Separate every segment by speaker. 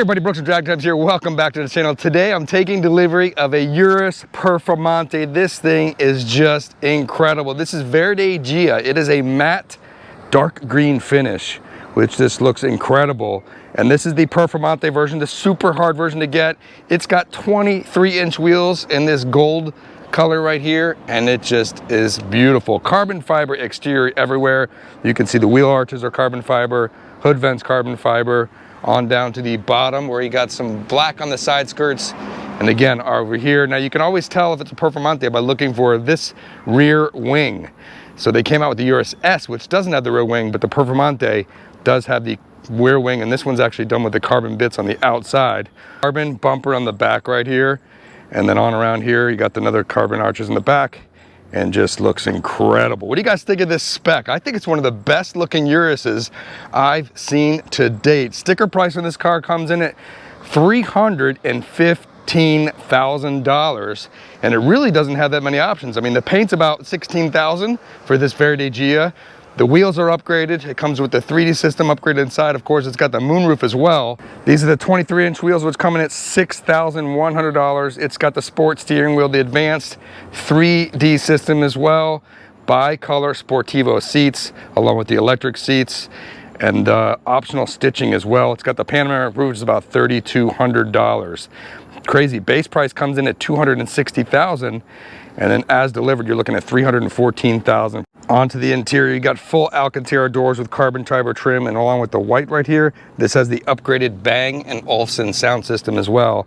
Speaker 1: Hey everybody, Brooks from Drag Times here. Welcome back to the channel. Today I'm taking delivery of a Urus Performante. This thing is just incredible. This is Verde Gia. It is a matte dark green finish, which this looks incredible. And this is the Performante version, the super hard version to get. It's got 23-inch wheels in this gold color right here, and it just is beautiful. Carbon fiber exterior everywhere. You can see the wheel arches are carbon fiber, hood vents carbon fiber, on down to the bottom where you got some black on the side skirts. And again, over here, now you can always tell if it's a Performante by looking for this rear wing. So they came out with the Urus S, which doesn't have the rear wing, but the Performante does have the rear wing, and this one's actually done with the carbon bits on the outside. Carbon bumper on the back right here, and then on around here, you got another carbon arches in the back, and just looks incredible. What do you guys think of this spec? I think it's one of the best looking Uruses I've seen to date. Sticker price on this car comes in at $315,000, and it really doesn't have that many options. I mean, the paint's about $16,000 for this Verde Gia. The wheels are upgraded. It comes with the 3D system upgraded inside. Of course, it's got the moonroof as well. These are the 23-inch wheels, which come in at $6,100. It's got the sport steering wheel, the advanced 3D system as well, bi-color Sportivo seats, along with the electric seats, and optional stitching as well. It's got the panoramic roof, which is about $3,200. Crazy. Base price comes in at $260,000, and then as delivered, you're looking at $314,000. Onto the interior, you got full Alcantara doors with carbon fiber trim, and along with the white right here, this has the upgraded Bang & Olufsen sound system as well.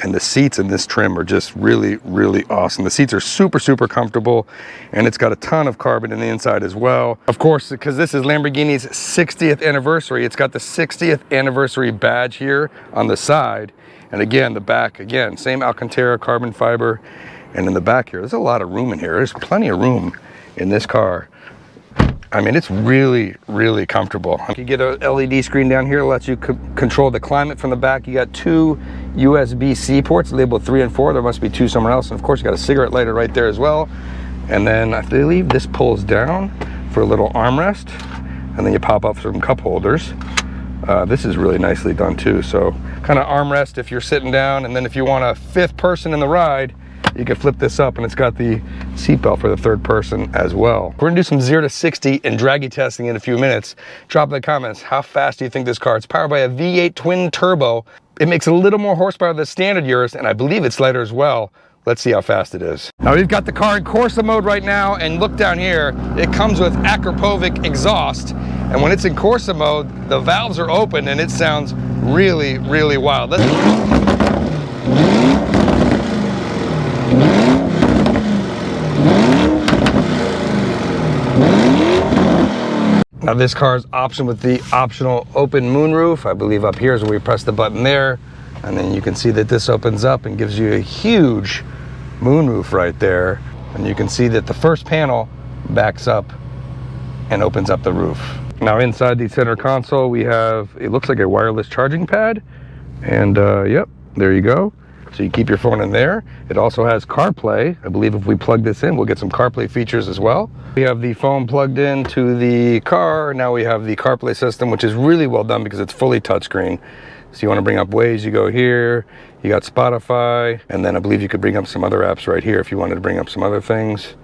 Speaker 1: And the seats in this trim are just really, really awesome. The seats are super, super comfortable, and it's got a ton of carbon in the inside as well. Of course, because this is Lamborghini's 60th anniversary, it's got the 60th anniversary badge here on the side. And again, the back, again, same Alcantara carbon fiber. And in the back here, there's a lot of room in here. There's plenty of room in this car. I mean, it's really, really comfortable. You get a LED screen down here that lets you control the climate from the back. You got two USB-C ports labeled 3 and 4. There must be 2 somewhere else. And of course, you got a cigarette lighter right there as well. And then I believe this pulls down for a little armrest. And then you pop up some cup holders. This is really nicely done too. So kind of armrest if you're sitting down. And then if you want a 5th person in the ride, you can flip this up, and it's got the seatbelt for the 3rd person as well. We're gonna do some 0 to 60 and draggy testing in a few minutes. Drop in the comments, how fast do you think this car? It's powered by a V8 twin turbo. It makes a little more horsepower than the standard Urus, and I believe it's lighter as well. Let's see how fast it is. Now we've got the car in Corsa mode right now, and look down here, it comes with Akrapovic exhaust, and when it's in Corsa mode, the valves are open and it sounds really, really wild. Now this car is optioned with the optional open moonroof. I believe up here is where we press the button there, and then you can see that this opens up and gives you a huge moonroof right there. And you can see that the first panel backs up and opens up the roof. Now inside the center console, we have, it looks like a wireless charging pad, and yep, there you go. So you keep your phone in there. It also has CarPlay. I believe if we plug this in, we'll get some CarPlay features as well. We have the phone plugged into the car. Now we have the CarPlay system, which is really well done because it's fully touchscreen. So you want to bring up Waze, you go here. You got Spotify, and then I believe you could bring up some other apps right here if you wanted to bring up some other things.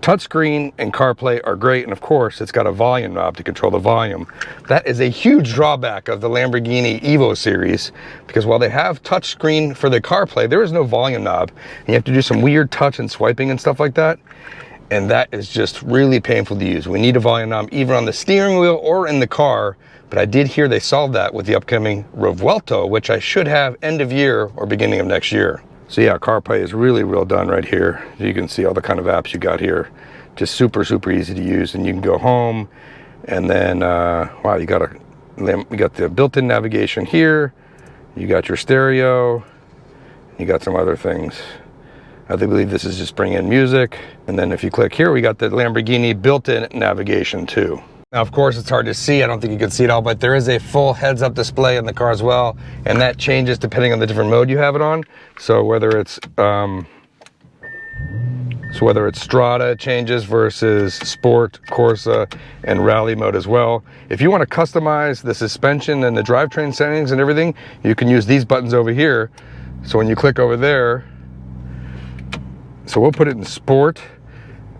Speaker 1: Touchscreen and CarPlay are great, and of course it's got a volume knob to control the volume. That is a huge drawback of the Lamborghini Evo series, because while they have touchscreen for the CarPlay, there is no volume knob, and you have to do some weird touch and swiping and stuff like that, and that is just really painful to use. We need a volume knob either on the steering wheel or in the car, but I did hear they solved that with the upcoming Revuelto, which I should have end of year or beginning of next year. So yeah, CarPlay is really well done right here. You can see all the kind of apps you got here. Just super, super easy to use, and you can go home, and then, wow, you got the built-in navigation here. You got your stereo. You got some other things. I believe this is just bring in music. And then if you click here, we got the Lamborghini built-in navigation too. Now, of course, it's hard to see. I don't think you can see it all, but there is a full heads-up display in the car as well, and that changes depending on the different mode you have it on. So whether it's So whether it's Strada changes versus Sport, Corsa, and Rally mode as well. If you want to customize the suspension and the drivetrain settings and everything, you can use these buttons over here. So when you click over there, so we'll put it in Sport,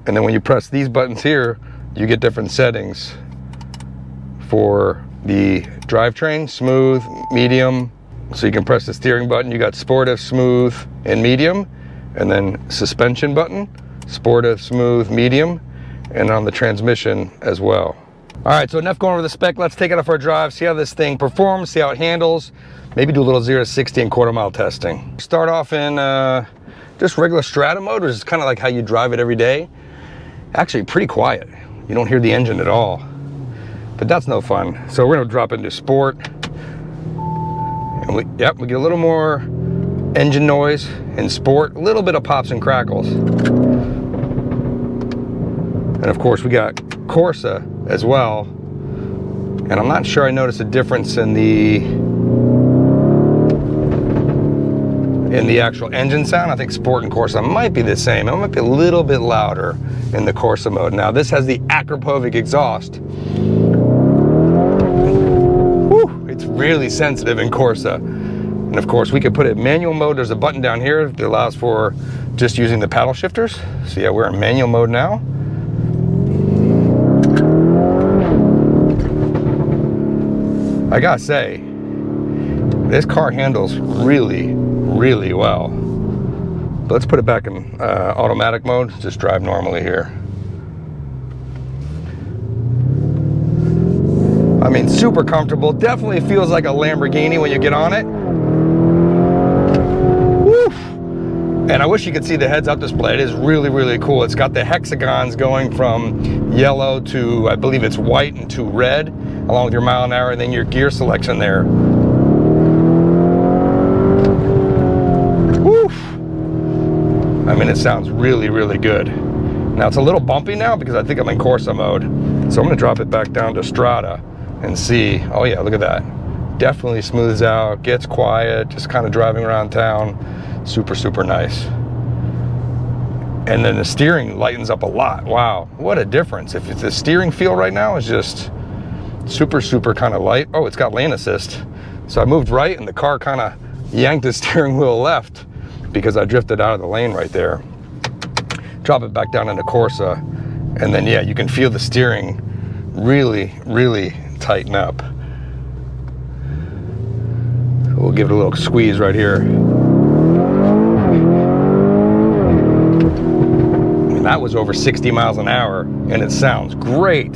Speaker 1: and then when you press these buttons here, you get different settings for the drivetrain, smooth, medium. So you can press the steering button, you got Sportive, smooth, and medium, and then suspension button, Sportive, smooth, medium, and on the transmission as well. All right, so enough going over the spec. Let's take it off our drive, see how this thing performs, see how it handles, maybe do a little 0 to 60 and quarter-mile testing. Start off in just regular Strada mode, which is kind of like how you drive it every day. Actually pretty quiet. You don't hear the engine at all, but that's no fun. So we're gonna drop into Sport, and we get a little more engine noise in Sport, a little bit of pops and crackles. And of course we got Corsa as well. And I'm not sure I noticed a difference in the actual engine sound. I think Sport and Corsa might be the same. It might be a little bit louder in the Corsa mode. Now this has the Akrapovic exhaust. Whew, it's really sensitive in Corsa. And of course we could put it in manual mode. There's a button down here that allows for just using the paddle shifters. So yeah, we're in manual mode now. I gotta say, this car handles really, really well. But let's put it back in automatic mode, just drive normally here. I mean, super comfortable. Definitely feels like a Lamborghini when you get on it. Woo! And I wish you could see the heads-up display. It is really, really cool. It's got the hexagons going from yellow to, I believe it's white, and to red, along with your mile an hour, and then your gear selection there. Woo! I mean, it sounds really, really good. Now it's a little bumpy now because I think I'm in Corsa mode. So I'm gonna drop it back down to Strada and see. Oh yeah, look at that. Definitely smooths out, gets quiet, just kind of driving around town. Super, super nice. And then the steering lightens up a lot. Wow, what a difference. If the steering feel right now is just super, super kind of light. Oh, it's got lane assist. So I moved right and the car kind of yanked the steering wheel left because I drifted out of the lane right there. Drop it back down into Corsa. And then yeah, you can feel the steering really, really tighten up. We'll give it a little squeeze right here. That was over 60 miles an hour and it sounds great.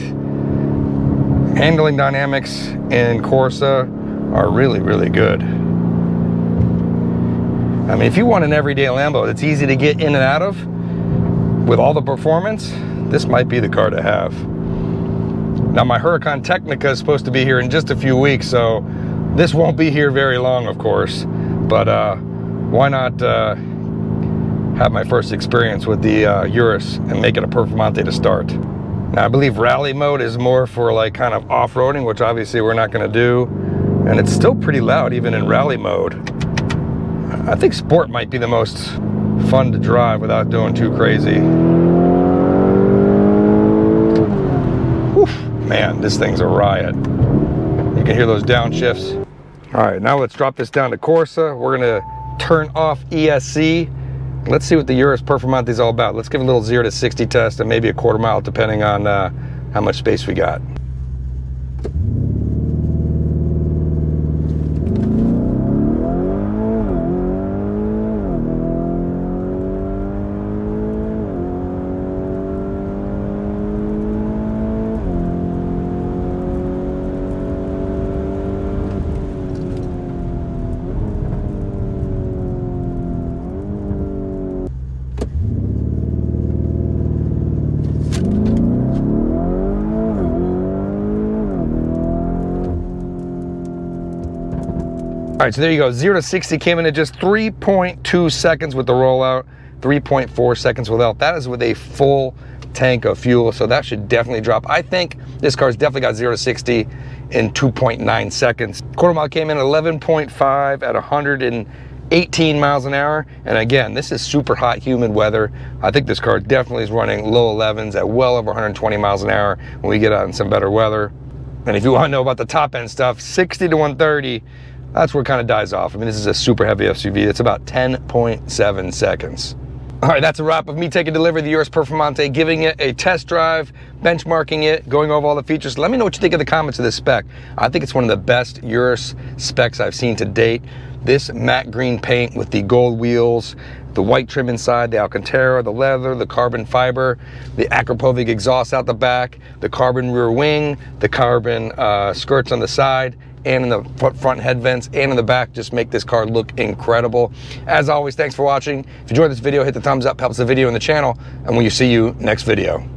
Speaker 1: Handling dynamics in Corsa are really, really good. I mean, if you want an everyday Lambo that's easy to get in and out of with all the performance, this might be the car to have. Now my Huracan Technica is supposed to be here in just a few weeks, so this won't be here very long, of course, but why not have my first experience with the Urus and make it a Performante to start. Now I believe rally mode is more for like kind of off-roading, which obviously we're not going to do, and it's still pretty loud even in rally mode. I think Sport might be the most fun to drive without doing too crazy. Whew, man, this thing's a riot. You can hear those downshifts. All right, now let's drop this down to Corsa. We're gonna turn off ESC. Let's see what the Urus Performante is all about. Let's give a little 0 to 60 test and maybe a quarter mile depending on how much space we got. All right, so there you go. 0 to 60 came in at just 3.2 seconds with the rollout, 3.4 seconds without. That is with a full tank of fuel, so that should definitely drop. I think this car's definitely got 0 to 60 in 2.9 seconds. Quarter mile came in at 11.5 at 18 miles an hour. And again, this is super hot, humid weather. I think this car definitely is running low 11s at well over 120 miles an hour when we get out in some better weather. And if you want to know about the top end stuff, 60 to 130, that's where it kind of dies off. I mean, this is a super heavy SUV. It's about 10.7 seconds. All right, that's a wrap of me taking delivery of the Urus Performante, giving it a test drive, benchmarking it, going over all the features. Let me know what you think in the comments of this spec. I think it's one of the best Urus specs I've seen to date. This matte green paint with the gold wheels, the white trim inside, the Alcantara, the leather, the carbon fiber, the Akrapovic exhaust out the back, the carbon rear wing, the carbon skirts on the side, and in the front head vents and in the back just make this car look incredible. As always, thanks for watching. If you enjoyed this video, hit the thumbs up, helps the video and the channel, and we'll see you next video.